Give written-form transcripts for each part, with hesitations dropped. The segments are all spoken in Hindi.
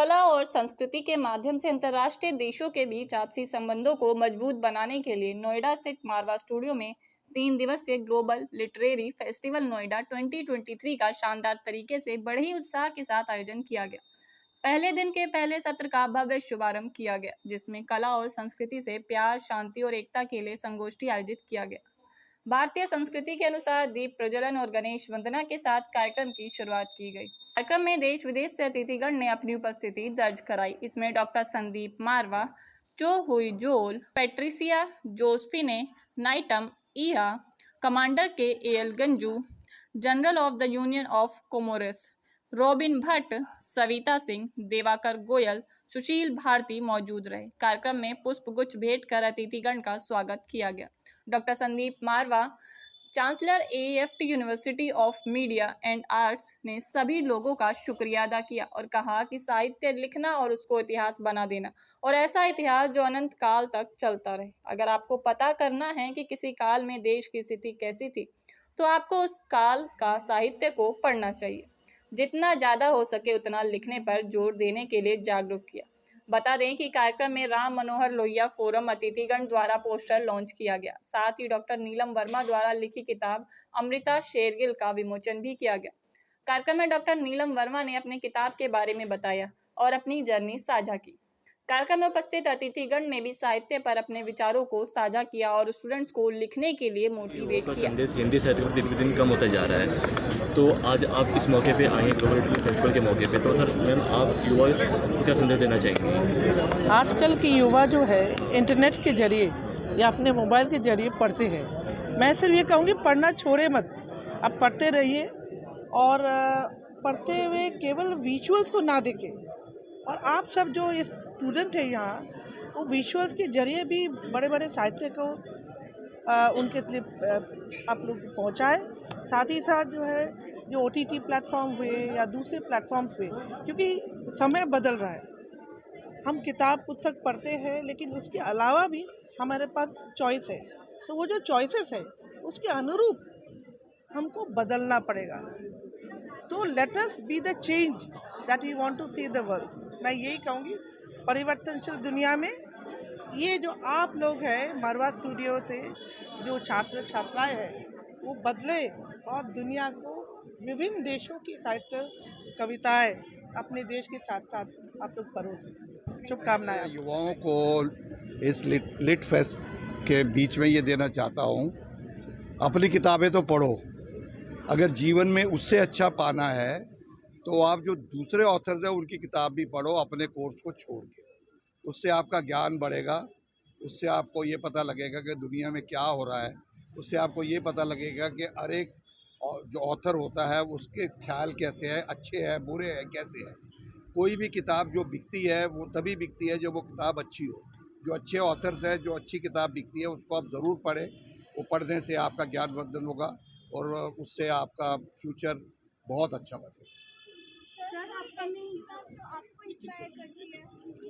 कला और संस्कृति के माध्यम से अंतर्राष्ट्रीय देशों के बीच आपसी संबंधों को मजबूत बनाने के लिए नोएडा स्थित मारवा स्टूडियो में 3 दिवसीय ग्लोबल लिटरेरी फेस्टिवल नोएडा 2023 का शानदार तरीके से बड़े ही उत्साह के साथ आयोजन किया गया। पहले दिन के पहले सत्र का भव्य शुभारंभ किया गया, जिसमें कला और संस्कृति से प्यार, शांति और एकता के लिए संगोष्ठी आयोजित किया गया। भारतीय संस्कृति के अनुसार दीप प्रज्वलन और गणेश वंदना के साथ कार्यक्रम की शुरुआत की गई। कार्यक्रम में देश विदेश से अतिथिगण ने अपनी उपस्थिति दर्ज कराई। इसमें डॉक्टर संदीप मारवा, जो हुई जोल, पैट्रिसिया जोसफिने नाइटम, इया commander K L Ganju, general of the union of Comoros Robin Bhatt, Savita Singh, Devakar Goyal, Sushil Bharti मौजूद रहे। कार्यक्रम में पुष्पगुच्छ भेंट कर अतिथिगण का स्वागत किया गया। Doctor Sandeep Marwah, chancellor AFT university of media and arts, ने सभी लोगों का शुक्रिया अदा किया और कहा कि साहित्य लिखना और उसको इतिहास बना देना, और ऐसा इतिहास जो अनंत काल तक चलता रहे। अगर आपको पता करना है कि किसी काल में देश की स्थिति कैसी थी, तो आपको उस काल का साहित्य को पढ़ना चाहिए। जितना ज़्यादा हो सके उतना लिखने पर जोर देने के लिए जागरूक किया। बता दें कि कार्यक्रम में राम मनोहर लोहिया फोरम अतिथिगण द्वारा पोस्टर लॉन्च किया गया। साथ ही डॉक्टर नीलम वर्मा द्वारा लिखी किताब अमृता शेरगिल का विमोचन भी किया गया। कार्यक्रम में डॉक्टर नीलम वर्मा ने अपने किताब के बारे में बताया और अपनी जर्नी साझा की। कार्यक्रम में उपस्थित अतिथिगण ने भी साहित्य पर अपने विचारों को साझा किया और स्टूडेंट्स को लिखने के लिए मोटिवेट किया। हिंदी साहित्य में दिन दिन कम होता जा रहा है, तो आज आप इस मौके पे आए ग्लोबल लिटरेरी फेस्टिवल के मौके पे, तो सर मैम आप युवा को क्या संदेश देना चाहेंगे? आजकल की युवा जो है इंटरनेट के जरिए या अपने मोबाइल के जरिए पढ़ते हैं। मैं सिर्फ ये कहूँगी पढ़ना छोड़े मत, अब पढ़ते रहिए और पढ़ते हुए केवल विजुअल्स को ना देखें। और आप सब जो स्टूडेंट है यहाँ, वो विजुअल्स के जरिए भी बड़े बड़े साहित्य को उनके लिए आप लोग पहुँचाएँ। साथ ही साथ जो है जो OTT प्लेटफॉर्म हुए या दूसरे प्लेटफॉर्म्स हुए, क्योंकि समय बदल रहा है। हम किताब पुस्तक पढ़ते हैं, लेकिन उसके अलावा भी हमारे पास चॉइस है। तो वो जो चॉइसेस है उसके अनुरूप हमको बदलना पड़ेगा। तो let us be the change that we want to see the world. मैं यही कहूँगी, परिवर्तनशील दुनिया में ये जो आप लोग हैं मारवा स्टूडियो से जो छात्र छात्राएं हैं, वो बदले और दुनिया को विभिन्न देशों की साहित्य कविताएं अपने देश के साथ साथ आप लोग परोसें। शुभकामनाएं। युवाओं को इस लिट फेस्ट के बीच में ये देना चाहता हूँ, अपनी किताबें तो पढ़ो। अगर जीवन में उससे अच्छा पाना है तो आप जो दूसरे ऑथर्स हैं उनकी किताब भी पढ़ो, अपने कोर्स को छोड़ के। उससे आपका ज्ञान बढ़ेगा, उससे आपको ये पता लगेगा कि दुनिया में क्या हो रहा है, उससे आपको ये पता लगेगा कि हर एक जो ऑथर होता है उसके ख्याल कैसे हैं, अच्छे हैं, बुरे हैं, कैसे हैं। कोई भी किताब जो बिकती है वो तभी बिकती है जब वो किताब अच्छी हो। जो अच्छे ऑथर्स हैं, जो अच्छी किताब बिकती है, उसको आप ज़रूर पढ़ें। वो पढ़ने से आपका ज्ञानवर्धन होगा और उससे आपका फ्यूचर बहुत अच्छा बनेगा।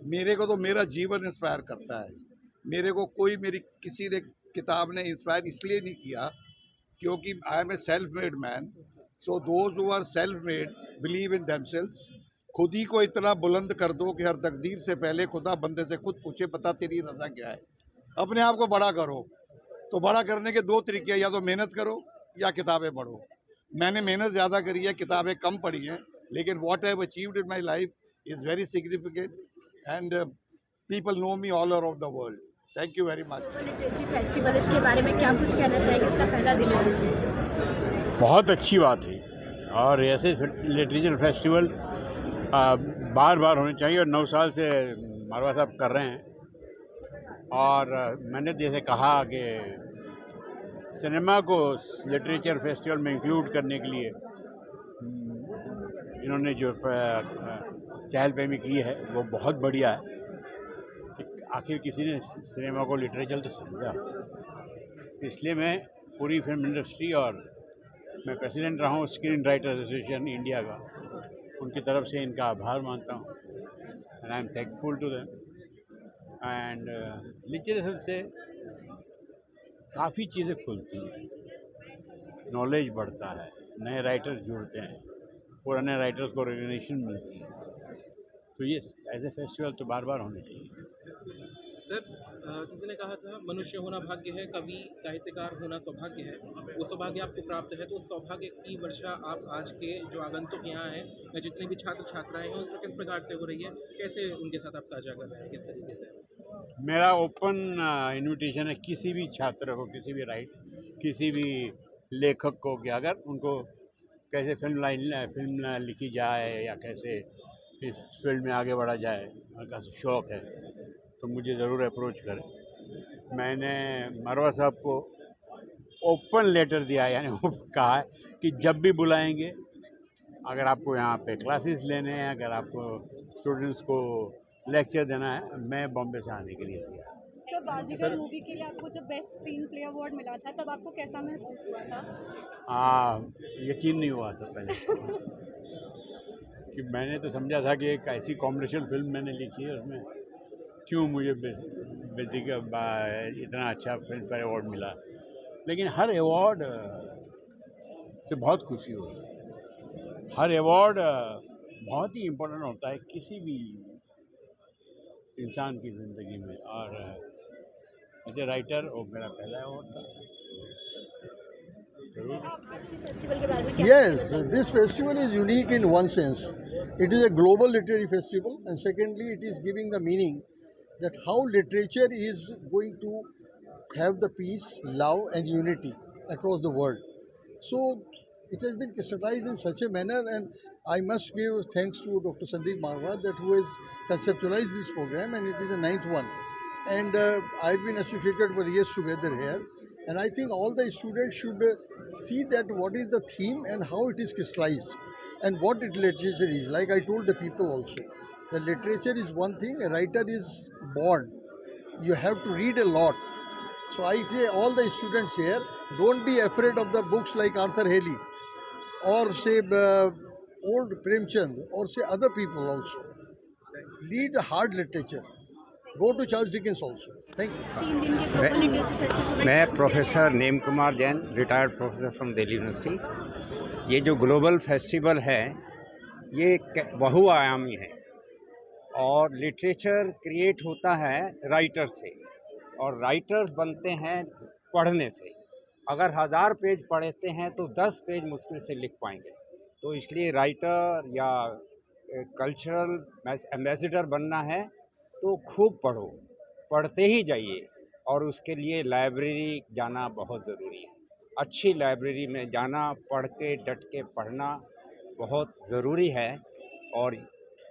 मेरे को तो मेरा जीवन इंस्पायर करता है। मेरे को कोई मेरी किसी ने किताब ने इंस्पायर इसलिए नहीं किया क्योंकि I am a self made man. So those who are self made believe in themselves. खुद ही को इतना बुलंद कर दो कि हर तकदीर से पहले खुदा बंदे से खुद पूछे, बता तेरी रजा क्या है। अपने आप को बड़ा करो। तो बड़ा करने के दो तरीके हैं, या तो मेहनत करो या किताबें पढ़ो। मैंने मेहनत ज़्यादा करी है, किताबें कम पढ़ी हैं, लेकिन what I have achieved in my life is very significant and people know me all over the world. Thank you very much. Literature festival, इसके बारे में क्या कुछ कहना चाहेंगे? इसका पहला दिन है। बहुत अच्छी बात है और ऐसे लिटरेचर फेस्टिवल बार बार होने चाहिए और 9 साल से मारवा साहब कर रहे हैं। और मैंने जैसे कहा कि सिनेमा को लिटरेचर फेस्टिवल में इंक्लूड करने के लिए इन्होंने जो चहलकदमी की है वो बहुत बढ़िया है। आखिर किसी ने सिनेमा को लिटरेचर तो समझा, इसलिए मैं पूरी फिल्म इंडस्ट्री और मैं प्रेसिडेंट रहा हूँ स्क्रीन राइटर एसोसिएशन इंडिया का, उनकी तरफ से इनका आभार मानता हूँ and I am thankful to them. And literature से काफ़ी चीज़ें खुलती हैं, नॉलेज बढ़ता है, नए राइटर्स जुड़ते हैं, पुराने राइटर्स को रिकग्निशन मिलती है। तो ये ऐसे फेस्टिवल तो बार बार होने चाहिए। सर किसी ने कहा था मनुष्य होना भाग्य है, कवि साहित्यकार होना सौभाग्य है। वो सौभाग्य आपको प्राप्त है, तो उस सौभाग्य की वर्षा आप आज के जो आगंतुक यहाँ हैं या जितने भी छात्र छात्राएं हैं उनसे किस प्रकार से हो रही है, कैसे उनके साथ आप साझा कर रहे हैं, किस तरीके से? मेरा ओपन इनविटेशन है किसी भी छात्र को, किसी भी लेखक को कि अगर उनको कैसे फिल्म लिखी जाए या कैसे इस फील्ड में आगे बढ़ा जाए, उनका शौक़ है तो मुझे ज़रूर अप्रोच करें। मैंने मरवा साहब को ओपन लेटर दिया, यानी वो कहा है कि जब भी बुलाएंगे, अगर आपको यहाँ पे क्लासेस लेने हैं, अगर आपको स्टूडेंट्स को लेक्चर देना है, मैं बॉम्बे से आने के लिए तैयार। सर बाजीगर मूवी के लिए आपको जब बेस्ट स्क्रीन प्ले अवार्ड मिला था तब आपको कैसा महसूस हुआ था? यकीन नहीं हुआ था पहले कि मैंने तो समझा था कि एक ऐसी कॉमर्शियल फिल्म मैंने लिखी है, उसमें क्यों मुझे बेसिक इतना अच्छा फिल्म फेयर अवार्ड मिला। लेकिन हर अवार्ड से बहुत खुशी हुई। हर अवार्ड बहुत ही इम्पोर्टेंट होता है किसी भी इंसान की ज़िंदगी में, और एज ए राइटर वो मेरा पहला अवार्ड था। Yes, this festival is unique in one sense. It is a global literary festival, and secondly, it is giving the meaning that how literature is going to have the peace, love, and unity across the world. So, it has been crystallized in such a manner, and I must give thanks to Dr. Sandeep Marwa that who has conceptualized this program, and it is the 9th one. And I've been associated for years together here, and I think all the students should see that what is the theme and how it is crystallized, and what literature is. Like I told the people also, the literature is one thing, a writer is born. You have to read a lot. So I say all the students here, don't be afraid of the books like Arthur Haley, or say old Premchand, or say other people also. Read the hard literature. Go to Charles Dickens also. Thank you. 3 दिन के ग्लोबल लिटरेचर फेस्टिवल में मैं professor name Kumar Jain, retired professor from Delhi university. ये जो ग्लोबल फेस्टिवल है ये बहुआयामी है, और लिटरेचर क्रिएट होता है राइटर से, और राइटर्स बनते हैं पढ़ने से। अगर 1000 पेज पढ़ते हैं तो 10 पेज मुश्किल से लिख पाएंगे। तो इसलिए राइटर या कल्चरल एम्बेसडर बनना है तो खूब पढ़ो, पढ़ते ही जाइए, और उसके लिए लाइब्रेरी जाना बहुत ज़रूरी है। अच्छी लाइब्रेरी में जाना, पढ़ के डट के पढ़ना बहुत ज़रूरी है, और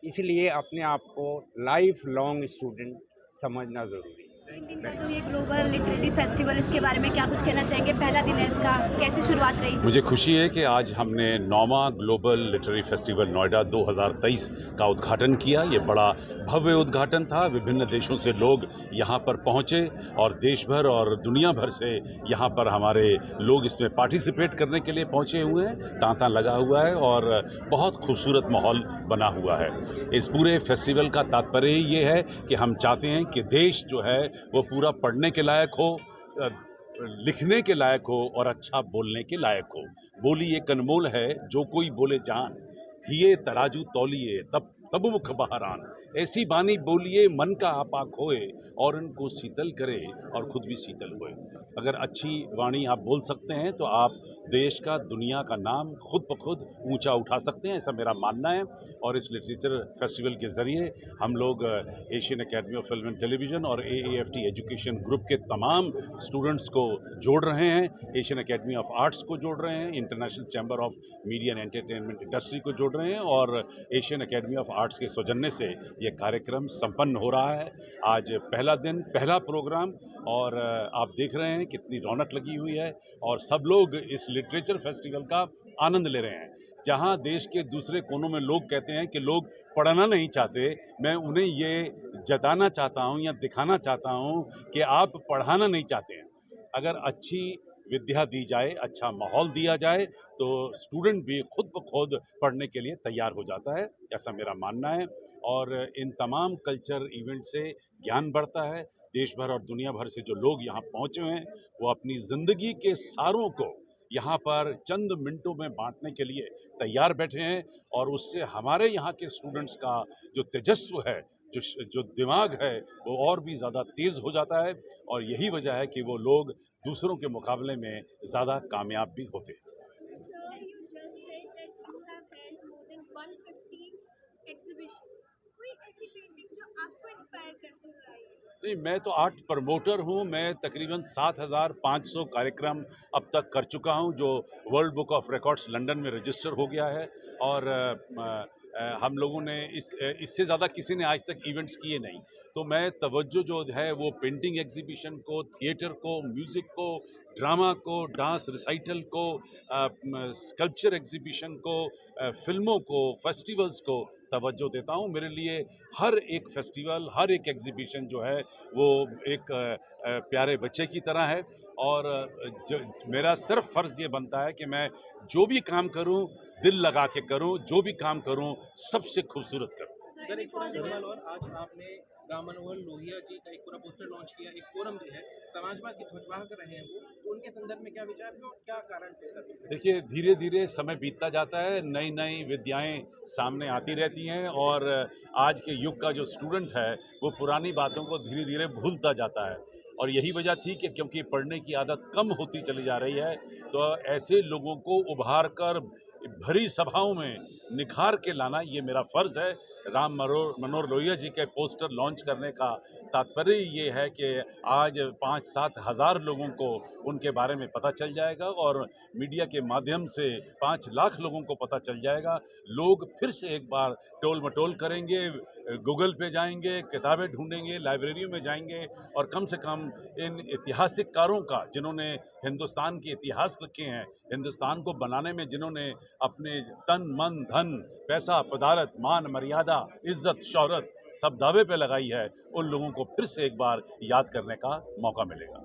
इसलिए अपने आप को लाइफ लॉन्ग स्टूडेंट समझना ज़रूरी है। 3 दिन का जो ये ग्लोबल लिटरेरी फेस्टिवल, इसके बारे में क्या कुछ कहना चाहेंगे? पहला दिन है इसका, कैसे शुरुआत रही? मुझे खुशी है कि आज हमने 9वां ग्लोबल लिटरेरी फेस्टिवल नोएडा 2023 का उद्घाटन किया। ये बड़ा भव्य उद्घाटन था। विभिन्न देशों से लोग यहाँ पर पहुँचे, और देश भर और दुनिया भर से यहाँ पर हमारे लोग इसमें पार्टिसिपेट करने के लिए पहुँचे हुए हैं। तांता लगा हुआ है और बहुत खूबसूरत माहौल बना हुआ है। इस पूरे फेस्टिवल का तात्पर्य ये है कि हम चाहते हैं कि देश जो है वो पूरा पढ़ने के लायक हो, लिखने के लायक हो, और अच्छा बोलने के लायक हो। बोली एक अनमोल है, जो कोई बोले जान, हिये तराजू तौलिए तब मुख बहरान। ऐसी बानी बोलिए मन का आपा खोए, और उनको शीतल करे और खुद भी शीतल होए। अगर अच्छी वाणी आप बोल सकते हैं तो आप देश का, दुनिया का नाम खुद ब खुद ऊंचा उठा सकते हैं, ऐसा मेरा मानना है। और इस लिटरेचर फेस्टिवल के ज़रिए हम लोग Asian academy of film and television और AAFT एजुकेशन ग्रुप के तमाम स्टूडेंट्स को जोड़ रहे हैं, एशियन एकेडमी ऑफ आर्ट्स को जोड़ रहे हैं, international chamber of media and entertainment industry को जोड़ रहे हैं, और एशियन एकेडमी ऑफ आर्ट्स के सौजन्य से ये कार्यक्रम संपन्न हो रहा है। आज पहला दिन, पहला प्रोग्राम, और आप देख रहे हैं कितनी रौनक लगी हुई है, और सब लोग इस लिटरेचर फेस्टिवल का आनंद ले रहे हैं। जहां देश के दूसरे कोनों में लोग कहते हैं कि लोग पढ़ना नहीं चाहते, मैं उन्हें ये जताना चाहता हूं या दिखाना चाहता हूं कि आप पढ़ाना नहीं चाहते हैं। अगर अच्छी विद्या दी जाए, अच्छा माहौल दिया जाए, तो स्टूडेंट भी खुद ब खुद पढ़ने के लिए तैयार हो जाता है, ऐसा मेरा मानना है। और इन तमाम कल्चर इवेंट से ज्ञान बढ़ता है। देश भर और दुनिया भर से जो लोग यहाँ पहुँचे हैं वो अपनी ज़िंदगी के सारों को यहाँ पर चंद मिनटों में बांटने के लिए तैयार बैठे हैं और उससे हमारे यहाँ के स्टूडेंट्स का जो तेजस्व है, जो दिमाग है, वो और भी ज़्यादा तेज़ हो जाता है और यही वजह है कि वो लोग दूसरों के मुकाबले में ज़्यादा कामयाब भी होते हैं। नहीं, मैं तो आर्ट प्रमोटर हूँ। मैं तकरीबन 7,500 कार्यक्रम अब तक कर चुका हूँ, जो world book of records London में रजिस्टर हो गया है और हम लोगों ने इससे ज़्यादा किसी ने आज तक इवेंट्स किए नहीं। तो मैं तवज्जो जो है वो पेंटिंग एग्जीबिशन को, थिएटर को, म्यूज़िक को, ड्रामा को, डांस रिसाइटल को, स्कल्पचर एग्जीबिशन को, फिल्मों को, फेस्टिवल्स को तवज्जो देता हूँ। मेरे लिए हर एक फेस्टिवल, हर एक एग्जीबिशन जो है वो एक प्यारे बच्चे की तरह है और मेरा सिर्फ फ़र्ज़ ये बनता है कि मैं जो भी काम करूँ दिल लगा के करूँ, जो भी काम करूँ सबसे खूबसूरत करूँ। सर, एक छोटा सवाल और, आज आपने राम मनोहर लोहिया जी का एक पूरा पोस्टर लॉन्च किया, एक फोरम भी है, समाजवाद की ध्वजवाहक रहे हैं वो, तो उनके संदर्भ में क्या विचार है और क्या कारण थे सर? देखिए, धीरे धीरे समय बीतता जाता है, नई नई विद्याएं सामने आती रहती हैं और आज के युग का जो स्टूडेंट है वो पुरानी बातों को धीरे धीरे भूलता जाता है और यही वजह थी कि क्योंकि पढ़ने की आदत कम होती चली जा रही है, तो ऐसे लोगों को उभार कर भरी सभाओं में निखार के लाना ये मेरा फ़र्ज़ है। राम मनोहर लोहिया जी के पोस्टर लॉन्च करने का तात्पर्य ये है कि आज 5-7 हज़ार लोगों को उनके बारे में पता चल जाएगा और मीडिया के माध्यम से 5 लाख लोगों को पता चल जाएगा। लोग फिर से एक बार टोल मटोल करेंगे, गूगल पे जाएंगे, किताबें ढूंढेंगे, लाइब्रेरियों में जाएंगे और कम से कम इन ऐतिहासिककारों का, जिन्होंने हिंदुस्तान के इतिहास लिखे हैं, हिंदुस्तान को बनाने में जिन्होंने अपने तन मन धन पैसा पदार्थ मान मर्यादा इज्जत शोहरत सब दावे पे लगाई है, उन लोगों को फिर से एक बार याद करने का मौका मिलेगा।